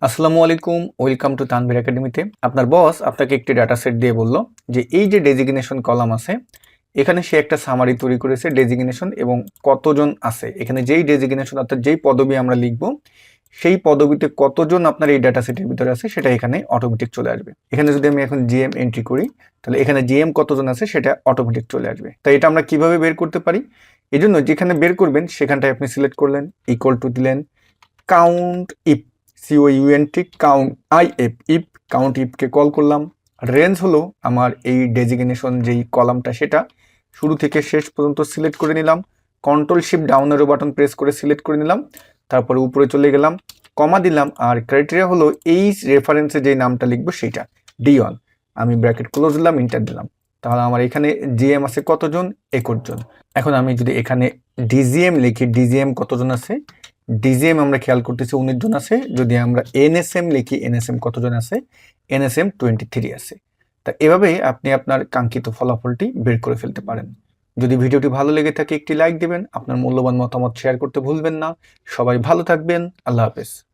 আসসালামু আলাইকুম, welcome to Tanvir একাডেমিতে। আপনার বস আপনাকে একটি ডাটা সেট দিয়ে বলল যে এই যে ডেজিগনেশন কলাম আছে, এখানে সে একটা সামারি তৈরি করেছে ডেজিগনেশন এবং কতজন আছে। এখানে যেই ডেজিগনেশন অর্থাৎ যেই পদবি আমরা লিখব, সেই পদবিতে কতজন আপনার এই ডাটা সেটের ভিতরে আছে সেটা এখানে অটোমেটিক চলে আসবে। এখানে যদি আমি এখন জিএম এন্ট্রি করি, তাহলে এখানে জিএম কতজন আছে সেটা অটোমেটিক চলে আসবে। তাই এটা আমরা কিভাবে বের করতে পারি? এই জন্য যেখানে বের করবেন সেখানটায় আপনি সিলেক্ট করলেন, ইকুয়াল টু দিলেন count if, COUNT count if count ইফকে কল করলাম। রেঞ্জ হলো আমার এই ডেজিগনেশন যেই কলামটা সেটা শুরু থেকে শেষ পর্যন্ত সিলেক্ট করে নিলাম। Control shift down arrow button press করে সিলেক্ট করে নিলাম। তারপরে উপরে চলে গেলাম, কমা দিলাম। আর ক্রাইটেরিয়া হলো এই রেফারেন্সে যে নামটা লিখবো সেইটা D1। আমি ব্র্যাকেট ক্লোজ দিলাম, ইন্টার দিলাম। তাহলে আমার এখানে জিএম আছে কতজন? 21 জন। এখন আমি যদি এখানে ডিজিএম লিখি, ডিজিএম কতজন আছে? ডিজিএম আমরা খেয়াল করতেছি 19 জন আছে। যদি আমরা এনএসএম লিখি, এনএসএম কতজন আছে? এনএসএম 23 আছে। তা এভাবেই আপনি আপনার কাঙ্ক্ষিত ফলাফলটি বের করে ফেলতে পারেন। যদি ভিডিওটি ভালো লেগে থাকে একটি লাইক দেবেন, আপনার মূল্যবান মতামত শেয়ার করতে ভুলবেন না। সবাই ভালো থাকবেন। আল্লাহ হাফেজ।